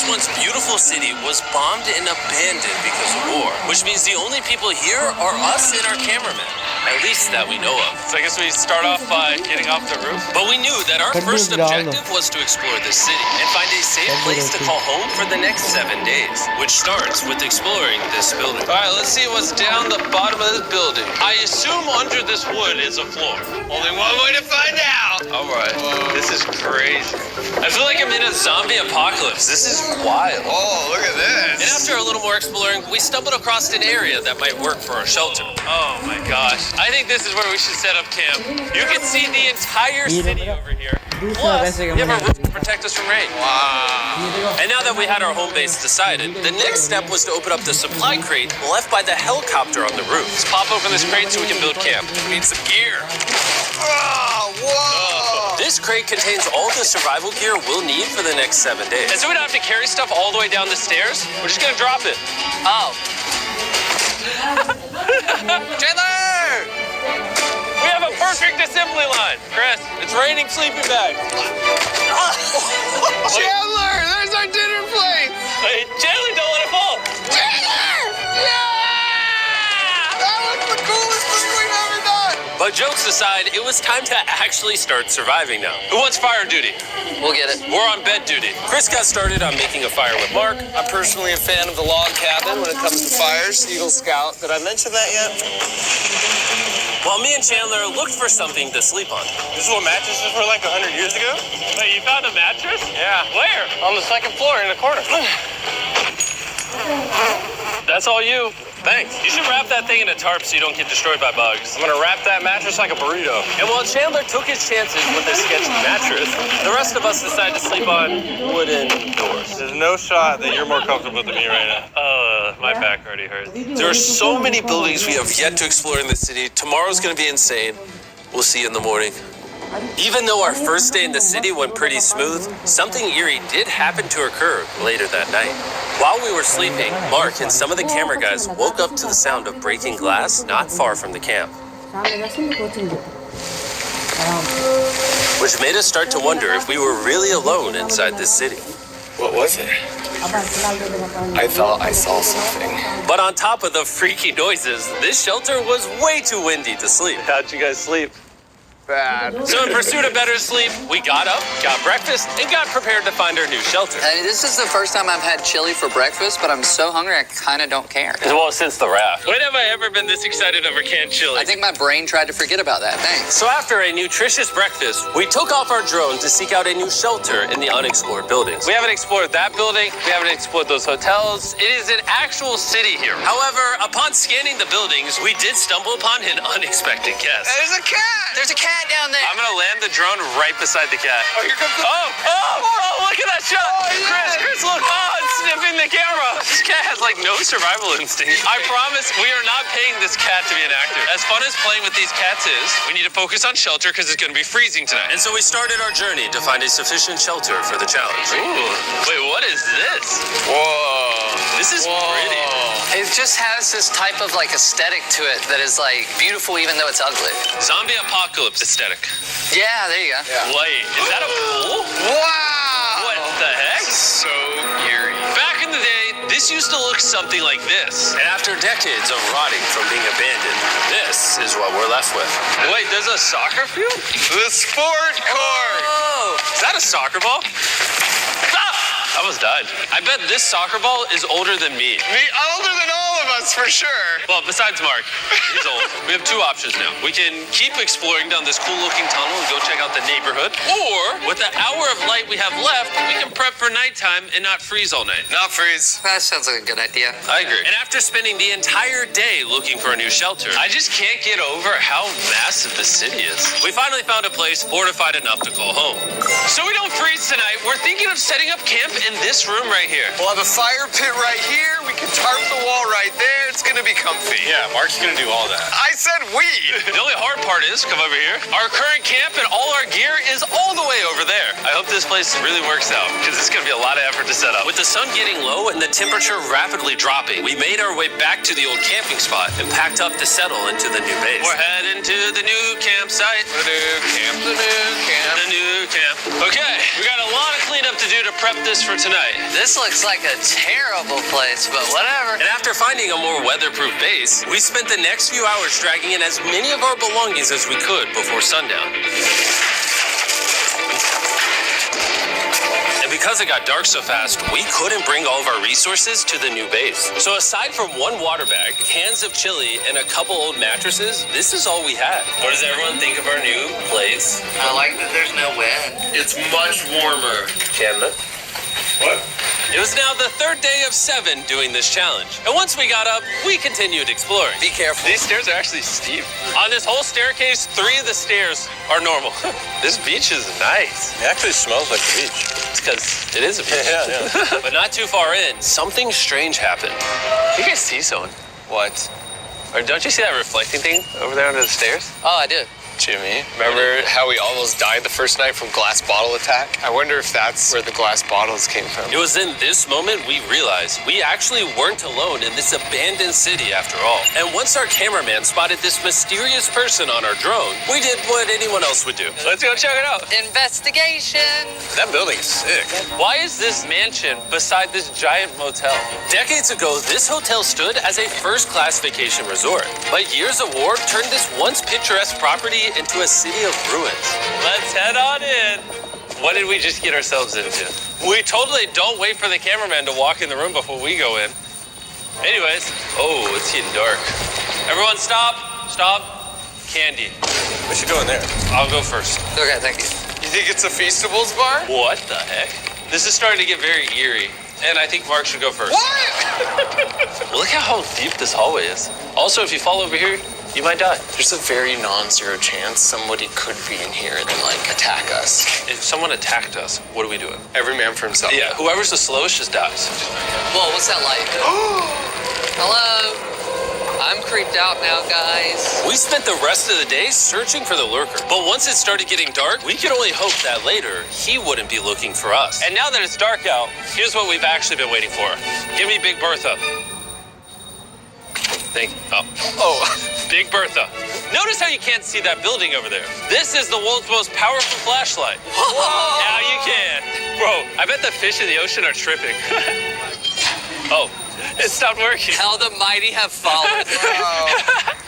This once beautiful city was bombed and abandoned because of war, which means the only people here are us and our cameraman. At least that we know of. So I guess we start off by getting off the roof. But we knew that our first objective was to explore the city and find a safe place to call home for the next 7 days, which starts with exploring this building. All right, let's see what's down the bottom of this building. I assume under this wood is a floor. Only one way to find out. All right, this is crazy. I feel like I'm in a zombie apocalypse. This is wild. Oh, look at this. And after a little more exploring, we stumbled across an area that might work for our shelter. Oh my gosh. I think this is where we should set up camp. You can see the entire city over here. Plus, we have a roof to protect us from rain. Wow. And now that we had our home base decided, the next step was to open up the supply crate left by the helicopter on the roof. Let's pop open this crate so we can build camp. We need some gear. Oh, whoa. This crate contains all the survival gear we'll need for the next 7 days. And so we don't have to carry stuff all the way down the stairs. We're just gonna drop it. Oh. Chandler! We have a perfect assembly line. Chris, it's raining sleeping bags. Chandler, there's our dinner plate. Hey, Chandler, don't let it fall. Chandler! Yeah! That was the coolest thing we've ever done. But jokes aside, it was time to actually start surviving now. Who wants fire duty? We'll get it. We're on bed duty. Chris got started on making a fire with Mark. I'm personally a fan of the log cabin when it comes to fires. Eagle Scout. Did I mention that yet? While me and Chandler looked for something to sleep on. This is what mattresses were like 100 years ago? Wait, you found a mattress? Yeah. Where? On the second floor in the corner. That's all you. Thanks. You should wrap that thing in a tarp so you don't get destroyed by bugs. I'm gonna wrap that mattress like a burrito. And while Chandler took his chances with a sketchy mattress, the rest of us decided to sleep on wooden doors. There's no shot that you're more comfortable than me right now. My back already hurts. There are so many buildings we have yet to explore in the city. Tomorrow's gonna be insane. We'll see you in the morning. Even though our first day in the city went pretty smooth, something eerie did happen to occur later that night. While we were sleeping, Mark and some of the camera guys woke up to the sound of breaking glass not far from the camp, which made us start to wonder if we were really alone inside this city. What was it? I thought I saw something. But on top of the freaky noises, this shelter was way too windy to sleep. How'd you guys sleep? Bad. So in pursuit of better sleep, we got up, got breakfast, and got prepared to find our new shelter. I mean, this is the first time I've had chili for breakfast, but I'm so hungry I kind of don't care. Well, since the raft. When have I ever been this excited over canned chili? I think my brain tried to forget about that. Thanks. So after a nutritious breakfast, we took off our drone to seek out a new shelter in the unexplored buildings. We haven't explored that building. We haven't explored those hotels. It is an actual city here. However, upon scanning the buildings, we did stumble upon an unexpected guest. There's a cat! There's a cat down there. I'm gonna land the drone right beside the cat. Oh, here comes the... Oh, look at that shot! yes. Chris, look! Oh, it's sniffing the camera! This cat has like no survival instinct. I promise we are not paying this cat to be an actor. As fun as playing with these cats is, we need to focus on shelter because it's gonna be freezing tonight. And so we started our journey to find a sufficient shelter for the challenge. Ooh, wait, what is this? Whoa. This is pretty. It just has this type of like aesthetic to it that is like beautiful even though it's ugly. Zombie apocalypse aesthetic. Yeah, there you go. Yeah. Wait, is that a pool? Wow. What the heck? So eerie. Back in the day, this used to look something like this. And after decades of rotting from being abandoned, this is what we're left with. Wait, there's a soccer field? The sport court! Oh! Is that a soccer ball? I almost died. I bet this soccer ball is older than me. Older than all of us, for sure. Well, besides Mark, he's old. We have two options now. We can keep exploring down this cool-looking tunnel and go check out the neighborhood. Or, with the hour of light we have left, we can prep for nighttime and not freeze all night. Not freeze. That sounds like a good idea. I agree. And after spending the entire day looking for a new shelter, I just can't get over how massive the city is. we finally found a place fortified enough to call home. So we don't freeze tonight, we're thinking of setting up camp in this room right here. We'll have a fire pit right here. We can tarp the wall right there. It's gonna be comfy. Yeah, Mark's gonna do all that. I said we. The only hard part is, come over here, our current camp and all our gear is all the way over there. I hope this place really works out, because it's gonna be a lot of effort to set up. With the sun getting low and the temperature rapidly dropping, we made our way back to the old camping spot and packed up to settle into the new base. We're heading to the new campsite. The new camp. The new camp. Okay, we got a lot of cleanup to do to prep this for tonight. This looks like a terrible place, but whatever. And after finding a more weatherproof base, we spent the next few hours dragging in as many of our belongings as we could before sundown. And because it got dark so fast, we couldn't bring all of our resources to the new base. So aside from one water bag, cans of chili, and a couple old mattresses, this is all we had. What does everyone think of our new place? I like that there's no wind. It's much warmer. Chandler? What? It was now the third day of 7 doing this challenge. And once we got up, we continued exploring. Be careful. These stairs are actually steep. On this whole staircase, 3 of the stairs are normal. This beach is nice. It actually smells like the beach. It's because it is a beach. Yeah. But not too far in, something strange happened. You guys see someone? What? Or don't you see that reflecting thing over there under the stairs? Oh, I do. Jimmy, remember how we almost died the first night from glass bottle attack? I wonder if that's where the glass bottles came from. It was in this moment we realized we actually weren't alone in this abandoned city after all. And once our cameraman spotted this mysterious person on our drone, we did what anyone else would do. Let's go check it out. Investigation. That building is sick. Why is this mansion beside this giant motel? Decades ago, this hotel stood as a first-class vacation resort. But years of war turned this once picturesque property into a city of ruins. Let's head on in. What did we just get ourselves into? We totally don't wait for the cameraman to walk in the room before we go in. Anyways, oh, it's getting dark. Everyone stop. Candy. We should go in there. I'll go first. Okay, thank you. You think it's a Feastables bar? What the heck? This is starting to get very eerie. And I think Mark should go first. What? Look at how deep this hallway is. Also, if you fall over here, you might die. There's a very non-zero chance somebody could be in here and attack us. If someone attacked us, what are we doing? Every man for himself. Yeah, whoever's the slowest just dies. Whoa, what's that light? Hello. I'm creeped out now, guys. We spent the rest of the day searching for the lurker. But once it started getting dark, we could only hope that later he wouldn't be looking for us. And now that it's dark out, here's what we've actually been waiting for. Give me Big Bertha. Thank you. Oh. Big Bertha. Notice how you can't see that building over there. This is the world's most powerful flashlight. Now you can. Bro, I bet the fish in the ocean are tripping. Oh, it stopped working. How the mighty have fallen.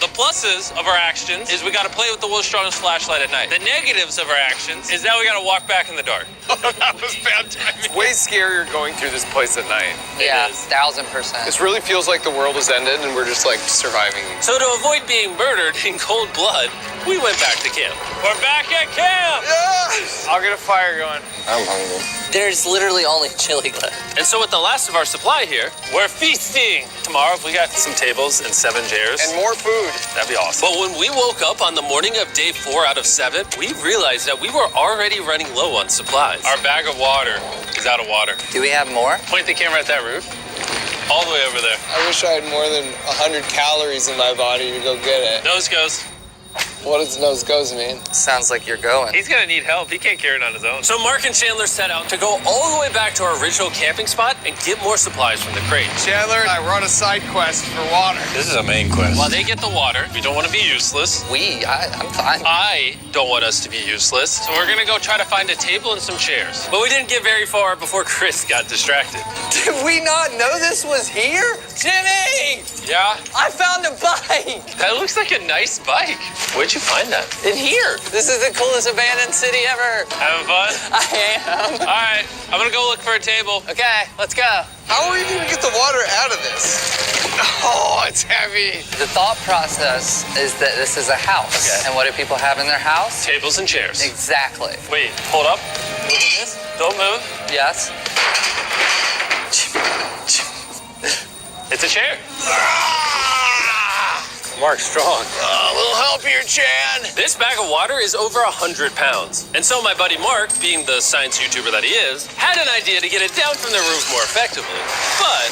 The pluses of our actions is we got to play with the world's strongest flashlight at night. The negatives of our actions is now we got to walk back in the dark. That was bad timing. Way scarier going through this place at night. Yeah, is. 1000%. This really feels like the world has ended and we're just surviving. So to avoid being murdered in cold blood, we went back to camp. We're back at camp. Yes! I'll get a fire going. I'm hungry. There's literally only chili left. And so with the last of our supply here, We're feasting. tomorrow if we got some tables and 7 chairs, And more food. that'd be awesome. But when we woke up on the morning of day 4 out of 7, we realized that we were already running low on supplies. Our bag of water is out of water. Do we have more? Point the camera at that roof. All the way over there. I wish I had more than 100 calories in my body to go get it. Nose goes. What does nose goes mean? Sounds like you're going. He's gonna need help. He can't carry it on his own. So Mark and Chandler set out to go all the way back to our original camping spot and get more supplies from the crate. Chandler and I were on a side quest for water. This is a main quest. While they get the water, we don't want to be useless. I'm fine. I don't want us to be useless. So we're gonna go try to find a table and some chairs. But we didn't get very far before Chris got distracted. Did we not know this was here? Jimmy! Yeah, I found a bike! that looks like a nice bike. Where'd you find that? In here. This is the coolest abandoned city ever. Having fun? I am. All right, I'm gonna go look for a table. Okay, let's go. How are we going to get the water out of this? Oh, it's heavy. The thought process is that this is a house. Okay. And what do people have in their house? Tables and chairs. Exactly. Wait, hold up. Look at this. Don't move. Yes. It's a chair. Mark, strong. A little help here, Chan. This bag of water is over 100 pounds. And so my buddy Mark, being the science YouTuber that he is, had an idea to get it down from the roof more effectively. But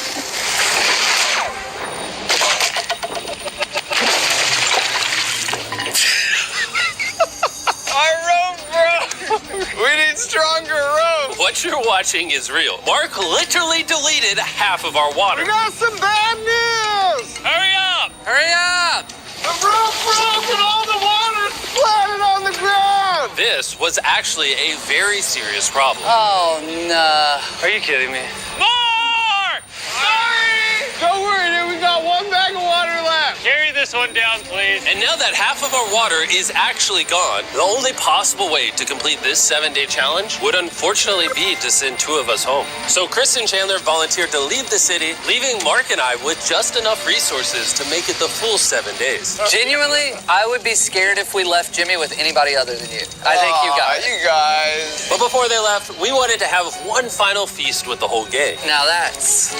what you're watching is real. Mark literally deleted half of our water. We got some bad news! Hurry up! Hurry up! The roof broke and all the water splattered on the ground! This was actually a very serious problem. Oh, no. Are you kidding me? Mark! Sorry! Don't worry, dude, we got one bag of water left. Carry this one down, please. And now that half of our water is actually gone, the only possible way to complete this 7-day challenge would unfortunately be to send 2 of us home. So Chris and Chandler volunteered to leave the city, leaving Mark and I with just enough resources to make it the full 7 days. Genuinely, I would be scared if we left Jimmy with anybody other than you. I think you got it. You guys. But before they left, we wanted to have one final feast with the whole gang. Now that's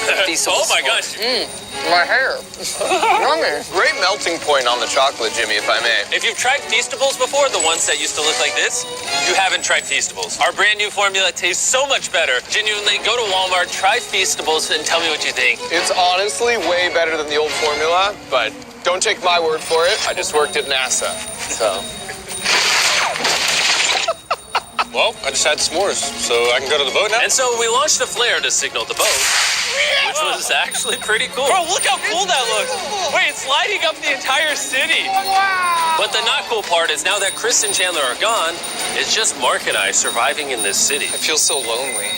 Oh my gosh. My hair. Yummy. Great melting point on the chocolate, Jimmy, if I may. If you've tried Feastables before, the ones that used to look like this, you haven't tried Feastables. Our brand new formula tastes so much better. Genuinely, go to Walmart, try Feastables, and tell me what you think. It's honestly way better than the old formula, but don't take my word for it. I just worked at NASA, so. Well, I just had s'mores, so I can go to the boat now. And so we launched a flare to signal the boat, which was actually pretty cool. Bro, look how cool that looks. Wait, it's lighting up the entire city. But the not cool part is now that Chris and Chandler are gone, it's just Mark and I surviving in this city. I feel so lonely.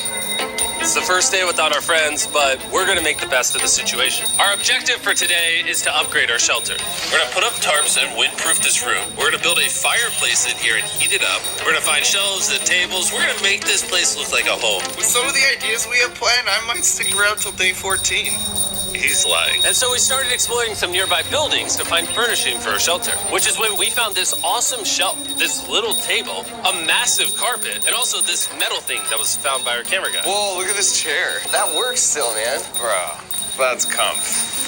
It's the first day without our friends, but we're gonna make the best of the situation. Our objective for today is to upgrade our shelter. We're gonna put up tarps and windproof this room. We're gonna build a fireplace in here and heat it up. We're gonna find shelves and tables. We're gonna make this place look like a home. With some of the ideas we have planned, I might stick around till day 14. He's lying. And so we started exploring some nearby buildings to find furnishing for our shelter, which is when we found this awesome shelf, this little table, a massive carpet, and also this metal thing that was found by our camera guy. Whoa, look at this chair. That works still, man. Bro, that's comf.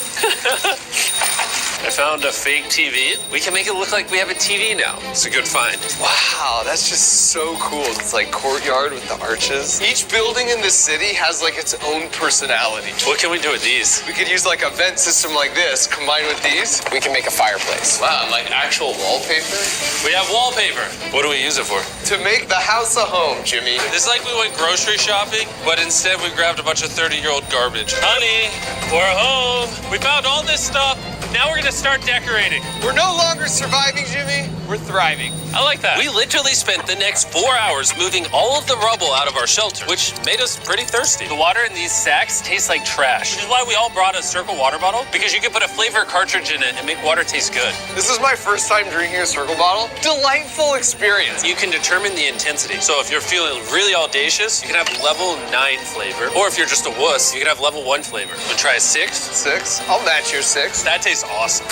I found a fake TV. We can make it look like we have a TV now. It's a good find. Wow, that's just so cool. It's like courtyard with the arches. Each building in the city has like its own personality. What can we do with these? We could use like a vent system like this combined with these. We can make a fireplace. Wow, and like actual wallpaper? We have wallpaper. What do we use it for? To make the house a home, Jimmy. It's like we went grocery shopping, but instead we grabbed a bunch of 30-year-old garbage. Honey, we're home. We found all this stuff. Now we're gonna start decorating. We're no longer surviving, Jimmy. We're thriving. I like that. We literally spent the next 4 hours moving all of the rubble out of our shelter, which made us pretty thirsty. The water in these sacks tastes like trash, which is why we all brought a Circle water bottle, because you can put a flavor cartridge in it and make water taste good. This is my first time drinking a Circle bottle. Delightful experience. You can determine the intensity. So if you're feeling really audacious, you can have level 9 flavor. Or if you're just a wuss, you can have level 1 flavor. Wanna try a 6? 6? I'll match your 6. That tastes awesome.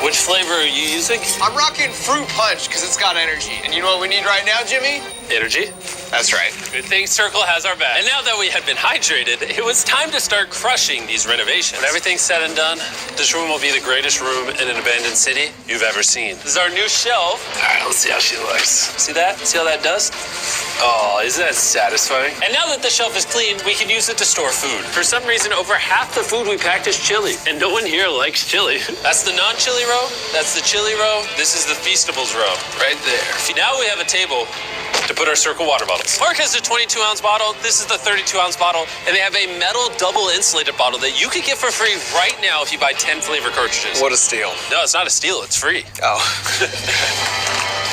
Which flavor are you using? I'm rocking Fruit Punch because it's got energy. And you know what we need right now, Jimmy? Energy. That's right. Good thing Circle has our back. And now that we had been hydrated, it was time to start crushing these renovations. When everything's said and done, this room will be the greatest room in an abandoned city you've ever seen. This is our new shelf. All right, let's see how she looks. See that? See how that does? Oh, isn't that satisfying? And now that the shelf is clean, we can use it to store food. For some reason, over half the food we packed is chili. And no one here likes chili. That's the non-chili row. That's the chili row. This is the Feastables row. Right there. Now we have a table to put our Circle water bottles. Mark has a 22-ounce bottle. This is the 32-ounce bottle. And they have a metal double insulated bottle that you could get for free right now if you buy 10 flavor cartridges. What a steal. No, it's not a steal. It's free. Oh.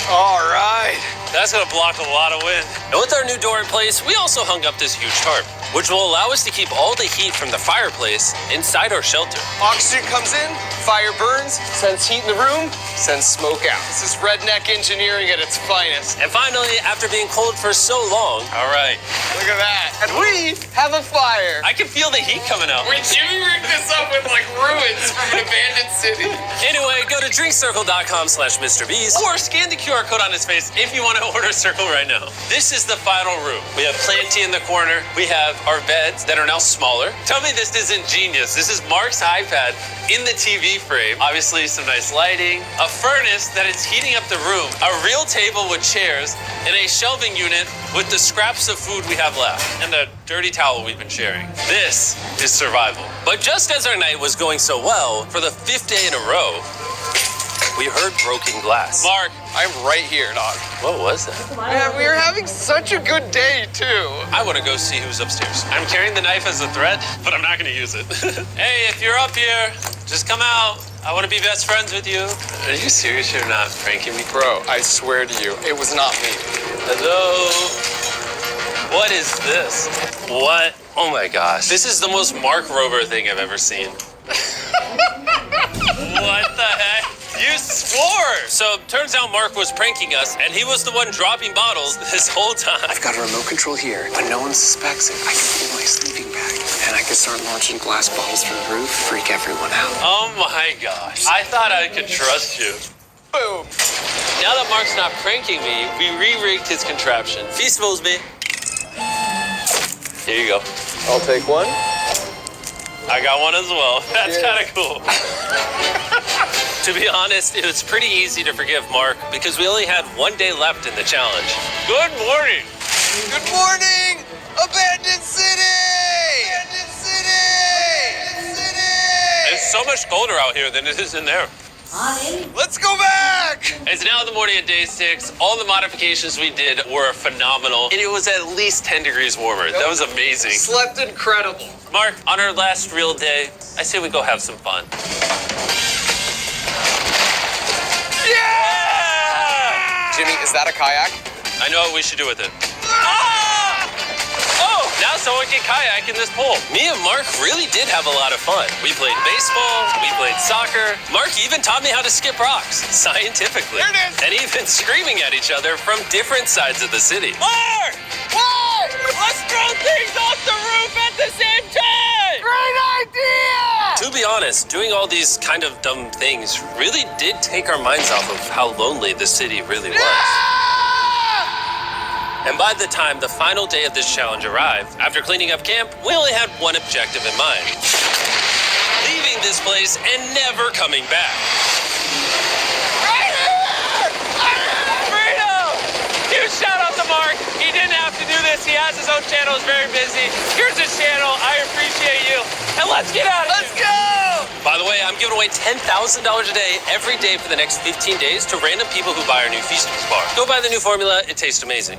All right. That's gonna block a lot of wind. And with our new door in place, we also hung up this huge tarp, which will allow us to keep all the heat from the fireplace inside our shelter. Oxygen comes in, fire burns, sends heat in the room, sends smoke out. This is redneck engineering at its finest. And finally, after being cold for so long, all right, Look at that. And we have a fire. I can feel the heat coming out. Wait, Jimmy rigged this up with like ruins from an abandoned city. Anyway, go to drinkcircle.com/MrBeast or scan the QR code on his face if you want to order Circle right now. This is the final room. We have Planty in the corner. We have our beds that are now smaller. Tell me this isn't genius. This is Mark's iPad in the TV frame. Obviously some nice lighting, a furnace that is heating up the room, a real table with chairs, and a shelving unit with the scraps of food we have left, and a dirty towel we've been sharing. This is survival. But just as our night was going so well, for the 5th day in a row, We heard broken glass. Mark, I'm right here, Nog. What was that? Man, we are having such a good day, too. I want to go see who's upstairs. I'm carrying the knife as a threat, but I'm not going to use it. Hey, if you're up here, just come out. I want to be best friends with you. Are you serious? You're not pranking me? Bro, I swear to you, it was not me. Hello? What is this? What? Oh my gosh. This is the most Mark Rover thing I've ever seen. What the heck? You swore! So, turns out Mark was pranking us, and he was the one dropping bottles this whole time. I've got a remote control here, but no one suspects it. I can pull my sleeping bag, and I can start launching glass bottles from the roof, freak everyone out. Oh my gosh. I thought I could trust you. Boom. Now that Mark's not pranking me, we re-rigged his contraption. Feastables me. Here you go. I'll take one. I got one as well. That's Yeah. kind of cool. To be honest, it was pretty easy to forgive Mark because we only had one day left in the challenge. Good morning. Good morning, Abandoned City! Abandoned City! City! It's so much colder out here than it is in there. Let's go back! It's now the morning of day 6. All the modifications we did were phenomenal, and it was at least 10 degrees warmer. That was amazing. Slept incredible. Mark, on our last real day, I say we go have some fun. Yeah! Jimmy, is that a kayak? I know what we should do with it. Ah! Oh, now someone can kayak in this pool. Me and Mark really did have a lot of fun. We played baseball, we played soccer. Mark even taught me how to skip rocks, scientifically. There it is. And even screaming at each other from different sides of the city. Mark! What? Let's throw things off the roof at the same time! Great idea! To be honest, doing all these kind of dumb things really did take our minds off of how lonely the city really was. And by the time the final day of this challenge arrived, after cleaning up camp, we only had one objective in mind. Leaving this place and never coming back. Freedom! Huge shout out to Mark. He didn't have to do this. He has his own channel. He's very busy. Here's his channel. I appreciate you. And let's get out of here. Let's go! By the way, I'm giving away $10,000 a day every day for the next 15 days to random people who buy our new Feastables bar. Go buy the new formula. It tastes amazing.